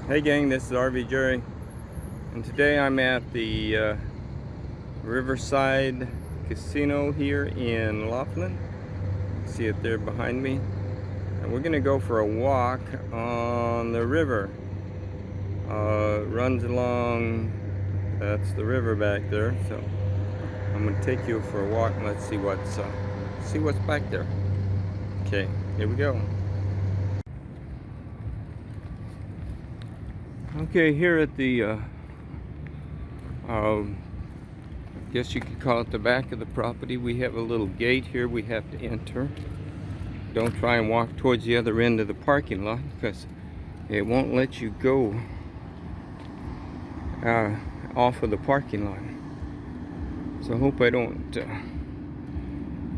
Hey gang, this is RV Jerry, and today I'm at the Riverside Casino here in LaughLand. See it there behind me. And we're gonna go for a walk on the river. Runs along, that's the river back there. So I'm gonna take you for a walk and let's see what's back there. Okay, here we go. Okay, here at the guess you could call it the back of the property, we have a little gate here we have to enter. Don't try and walk towards the other end of the parking lot because it won't let you go off of the parking lot. So I hope I don't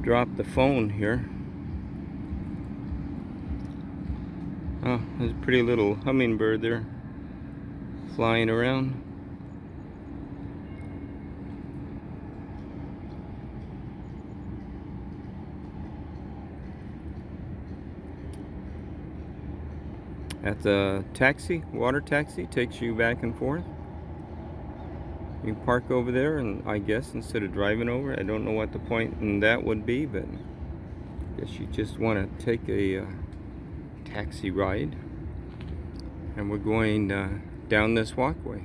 drop the phone here. Oh, there's a pretty little hummingbird there flying around. At the taxi, water taxi, takes you back and forth. You can park over there, and I guess instead of driving over, I don't know what the point in that would be, but I guess you just want to take a taxi ride. And we're going down this walkway.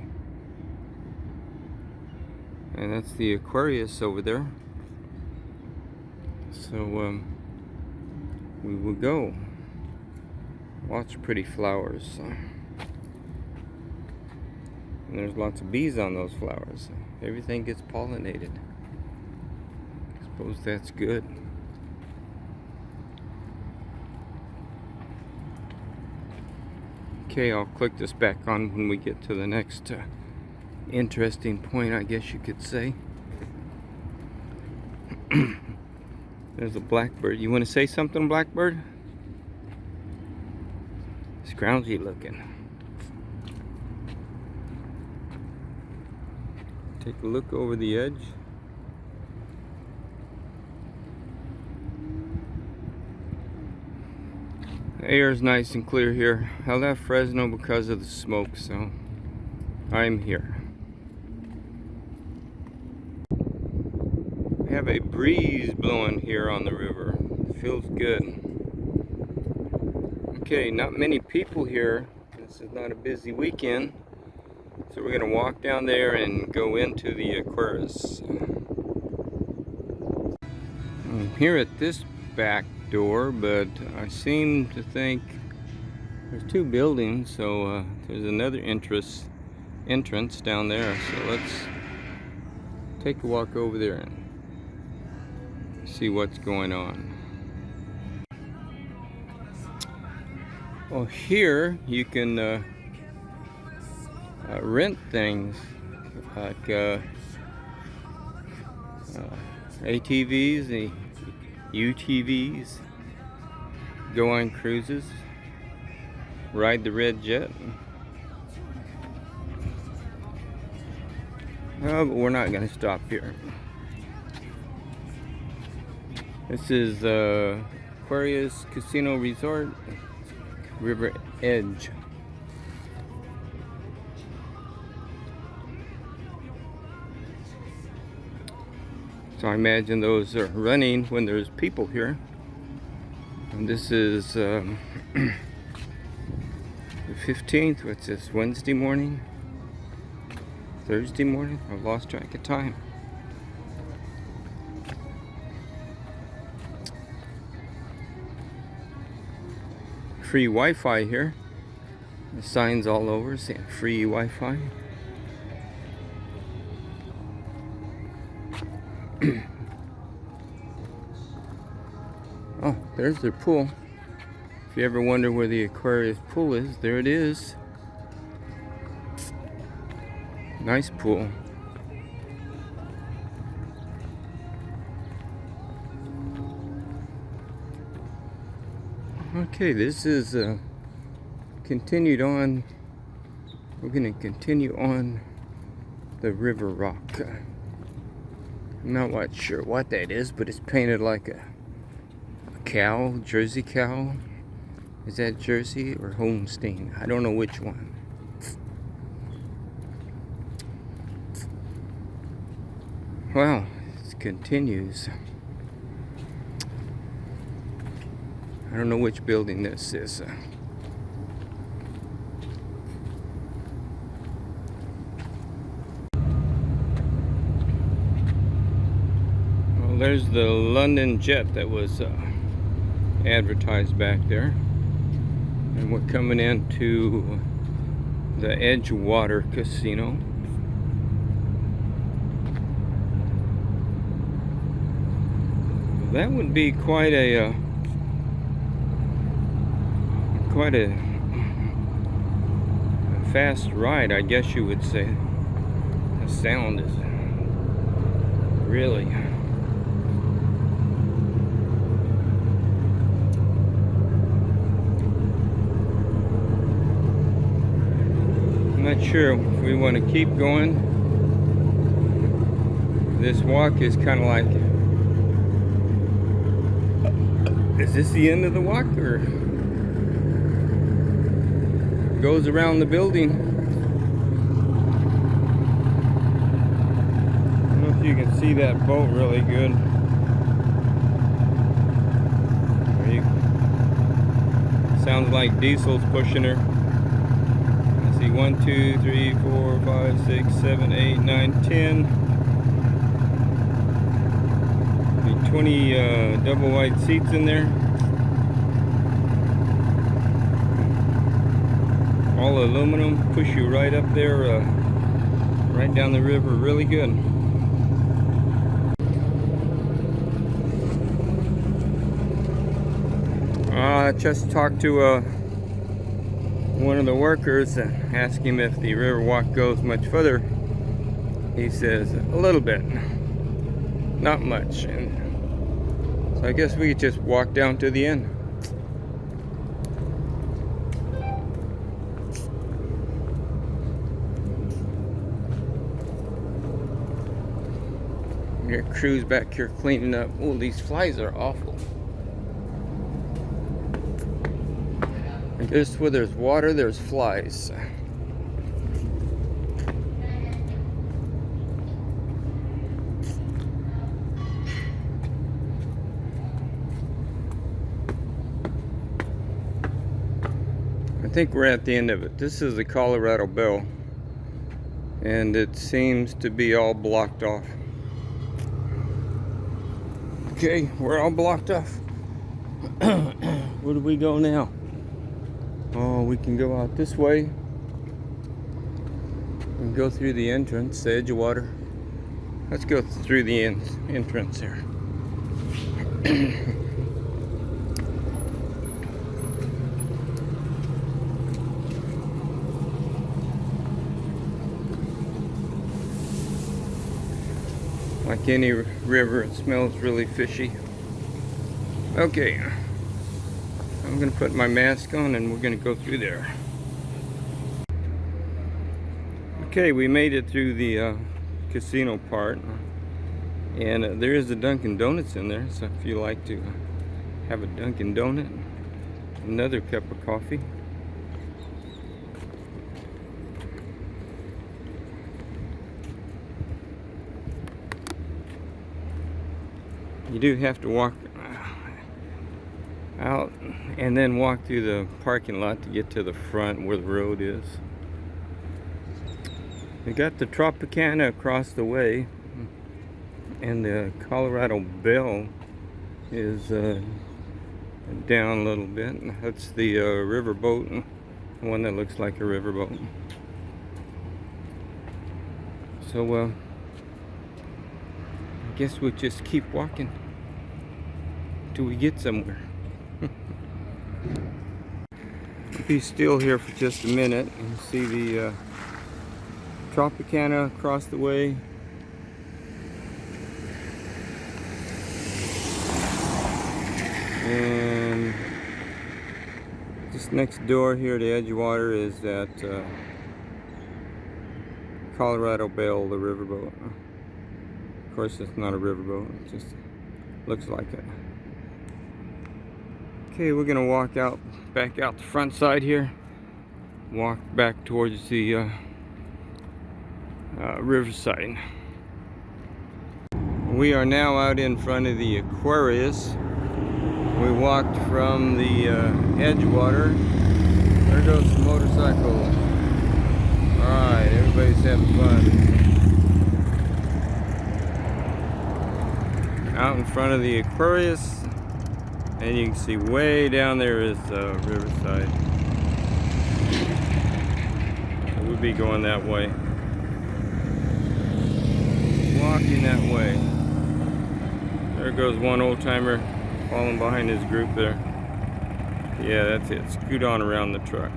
And that's the Aquarius over there. So we will go. Lots of pretty flowers. And there's lots of bees on those flowers. Everything gets pollinated. I suppose that's good. Okay, I'll click this back on when we get to the next interesting point, I guess you could say. There's a blackbird. You want to say something, blackbird? Scroungy looking. Take a look over the edge. The air is nice and clear here. I left Fresno because of the smoke, so I'm here. We have a breeze blowing here on the river. It feels good. Okay, not many people here. This is not a busy weekend. So we're gonna walk down there and go into the Aquarius. I'm here at this back door, but I seem to think there's two buildings, so there's another entrance down there. So let's take a walk over there and see what's going on. Well, here you can rent things like ATVs, the UTVs, go on cruises, ride the red jet. But we're not going to stop here. This is Aquarius Casino Resort, River Edge. So I imagine those are running when there's people here. And this is the 15th, what's this, Wednesday morning? Thursday morning? I've lost track of time. Free Wi-Fi here. The signs all over saying free Wi-Fi. Oh, there's their pool. If you ever wonder where the Aquarius pool is, there it is. Nice pool. Okay, this is continued on. We're going to continue on the river rock. I'm not quite sure what that is, but it's painted like a cow, Jersey cow. Is that Jersey or Holstein? I don't know which one. Wow, it continues. I don't know which building this is. Well, there's the London jet that was advertised back there. And we're coming into the Edgewater Casino. That would be quite a fast ride, I guess you would say. The sound is really I'm not sure if we want to keep going. This walk is kind of like, is this the end of the walk, or goes around the building? I don't know if you can see that boat really good. Sounds like diesel's pushing her. I see 1, 2, 3, 4, 5, 6, 7, 8, 9, 10. 20 double wide seats in there. All aluminum, push you right up there, right down the river, really good. I just talked to one of the workers, asked him if the river walk goes much further. He says a little bit, not much. And so I guess we could just walk down to the end. Your crew's back here cleaning up. Oh, these flies are awful. I guess where there's water, there's flies. I think we're at the end of it. This is the Colorado Bell, and it seems to be all blocked off. Okay, we're all blocked off. Where do we go now? Oh, we can go out this way and go through the entrance, the Edgewater. Let's go through the entrance here. Like any river, it smells really fishy. Okay, I'm gonna put my mask on and we're gonna go through there. Okay, we made it through the casino part, and there is a Dunkin' Donuts in there, so if you like to have a Dunkin' Donut, another cup of coffee. You do have to walk out and then walk through the parking lot to get to the front where the road is. We got the Tropicana across the way, and the Colorado Bell is down a little bit. That's the riverboat, one that looks like a riverboat. So I guess we'll just keep walking till we get somewhere. Be still here for just a minute and see the Tropicana across the way. And just next door here to Edgewater is that Colorado Bell, the riverboat. Of course, it's not a riverboat, it just looks like it. Okay, we're gonna walk out, back out the front side here, walk back towards the riverside. We are now out in front of the Aquarius. We walked from the Edgewater. There goes the motorcycle. Alright, everybody's having fun. Out in front of the Aquarius, and you can see way down there is Riverside. We'll be going that way. Walking that way. There goes one old timer falling behind his group there. Yeah, that's it. Scoot on around the truck.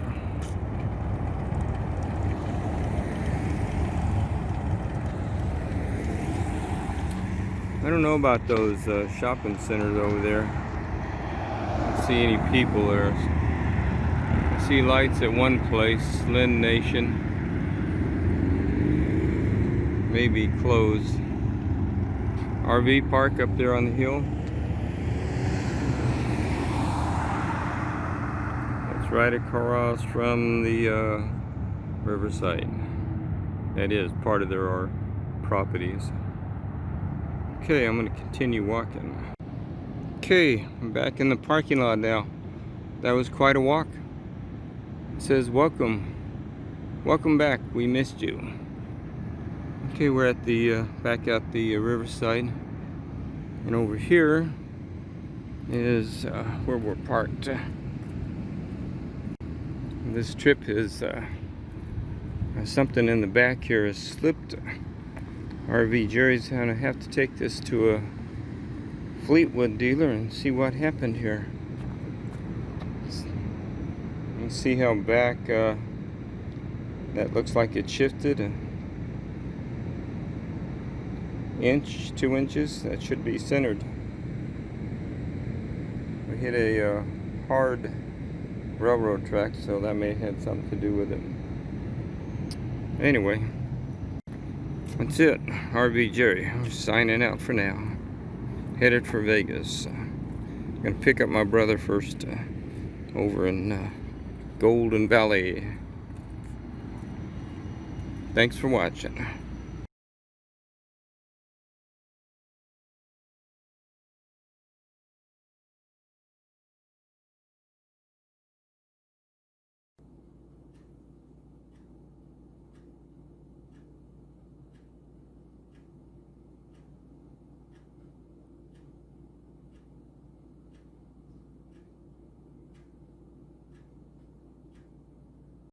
I don't know about those shopping centers over there. I don't see any people there. I see lights at one place, Lynn Nation. Maybe closed. RV park up there on the hill. That's right across from the Riverside. That is part of their properties. Okay, I'm going to continue walking. Okay, I'm back in the parking lot now. That was quite a walk. It says, welcome back, we missed you. Okay, we're at the back at the Riverside, and over here is where we're parked. This trip is something in the back here has slipped. RV Jerry's gonna have to take this to a Fleetwood dealer and see what happened here. You see how back that looks like it shifted an inch, 2 inches. That should be centered. We hit a hard railroad track, so that may have had something to do with it. Anyway, that's it. RV Jerry, I'm signing out for now. Headed for Vegas. I'm gonna pick up my brother first over in Golden Valley. Thanks for watching.